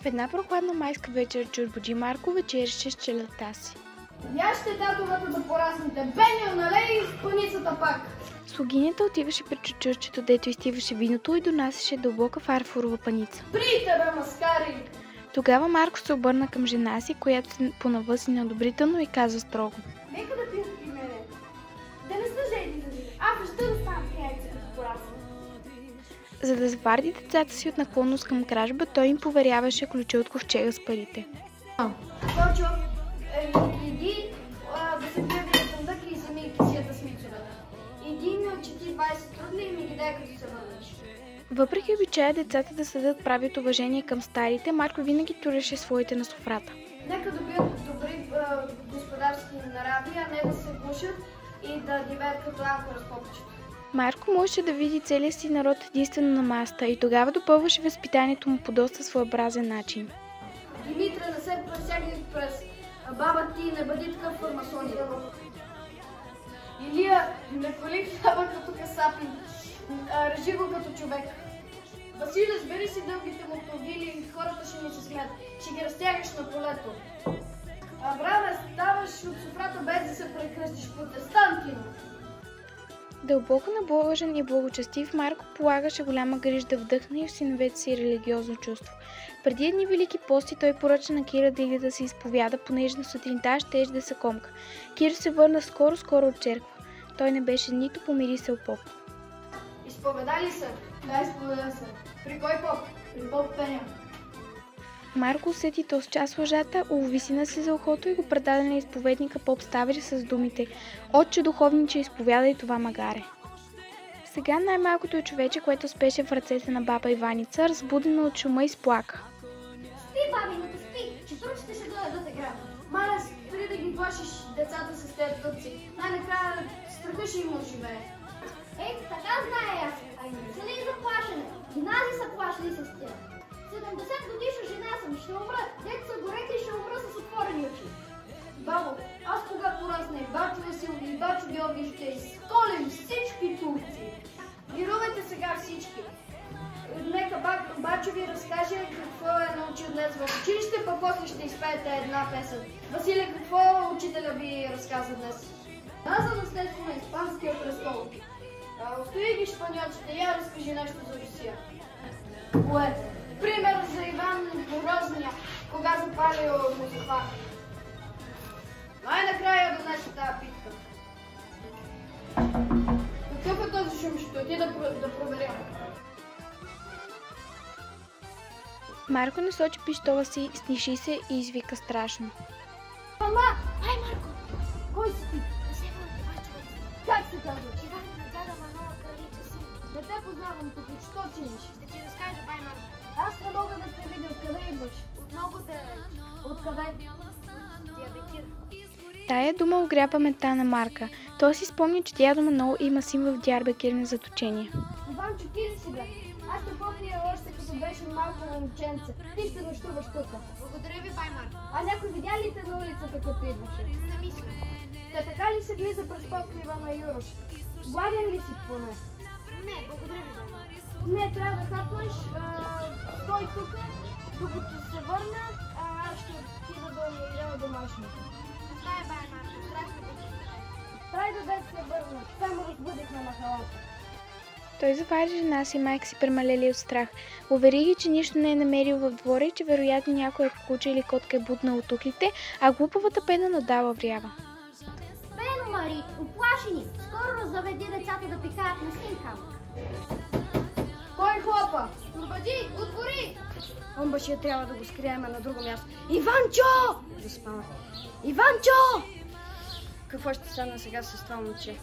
една прохладна майска вечер Джурбуджи Марко вечеряше с челядта си. Яще татовата да порасните, Беню, налей в паницата пак! Слугинята отиваше при чучурчето, дето изтиваше виното и донасяше дълбока фарфорова паница. При тебе, маскари! Тогава Марко се обърна към жена си, която се понавъси неодобрително и каза строго: Нека да пият при мене. Да не са жени за жени. Аз ще да ставам яйца като порасна. За да заварди децата си от наклонност към кражба, той им поверяваше ключа от ковчега с парите. Точо, иди да се гледа на съндък и вземи кисията с мицовете. Иди ми отчети 20 трудли и ми ги дай като се върнеш. Въпреки обичая децата да съдят правят уважение към старите, Марко винаги туреше своите на софрата. Нека да бият добри господарски нрави, а не да се гушат и да дивеят като анкора с попчето. Марко можеше да види целия си народ единствено на масата и тогава допълваше възпитанието му по доста своеобразен начин. Димитра, не се пресягай през баба ти, не бъди такъв фармасоник. Илия, не хвали хляба като касапин, режи го като човек. Василе, сбери си дългите му автомобили и хората ще ни се смеят. Ще ги разтягаш на полето. Абраме, ставаш от софрата без да се прекръстиш, протестантин. Дълбоко набожен и благочестив, Марко полагаше голяма грижа да вдъхне в синовете си религиозно чувство. Преди едни велики пости той поръча на Кира да иде да се изповяда, понеже на сутринта щеше да се комка. Кира се върна скоро от черква. Той не беше нито помирисал поп. Изповедали се? Да, изповеда се. При кой поп? При поп Пеня. Марко усети този час лъжата, улови сина си за ухото и го предаде на изповедника поп Ставри с думите: „Отче духовниче, изповядай това магаре“. Сега най-малкото човече, което спеше в ръцете на баба Иваница, разбудена от шума, изплака. Спи, бабината, спи! Четурчите ще дойдат да те грабят. Маля, спри да ги плашиш децата с тези турци. Най-накрая страха ще им оживее. Ей, така знае аз. Ай, не са ли заплашени? Гимнази са плашили с тях. 70 годишна жена съм, ще умра. Дето са горете и ще умра с отворени очи. Бабо, аз кога порасна и бачо Васил и бачо Георги ще изколем всички турци. Вирувайте сега всички. Нека бачо ви разкаже какво е научил днес в училище, пък после ще изпеете една песен. Василе, какво учителя ви разказа днес? За наследство на Испанския престол. Остави ги шпаньолците, я разкажи нещо за Русия. Кое? Пример за Иван Грозния, кога запалил Музафар. Най-накрая донесе тази питка. Какъв е този шум? Ще отида да проверя. Марко насочи пистола си, сниши се и извика страшно: Мама! Ай, Марко! Кой си ти? Как се казваш? Иван, дяда Манола, кралица си. Не те познавам тук, що чиниш? Ще ти разкажа, бай Марко. Аз не мога да те видя, откъде идваш? От много далеч. Откъде? Диабетир. Тая дума огря паметта на Марка. Той си спомни, че дядо Манол има син в Диарбекир на заточение. Иван, ти ли си, бе? Аз те помня още като беше малко момченце. Ти ще нощуваш тук. Благодаря ви, бай Марко. А някой видя ли те на улицата, като идваше? Не мисля. Те така ли се влиза през покрива на Юрош? Гладен ли си поне? Не, благодаря ви, бай Марко. Не, трябва да хапнеш. Стой тук, докато се върна, аз ще отида да ява домашното. Това е, бай Марко. Страшно да ти. Дай да се върна. Само разбудихме на халата. Той завари жена си и майка си премалели от страх. Увери ги, че нищо не е намерил в двора и че вероятно някоя куча или котка е бутнал от туклите, а глупавата Пена надала врява. Пено, Мари, уплаши ни! Скоро заведи децата да пикаят на син камък. Кой хлопа? Освободи! Отвори! Омбашия трябва да го скрием на друго място. Иванчо! Заспава. Иванчо! Какво ще стане сега с това момче?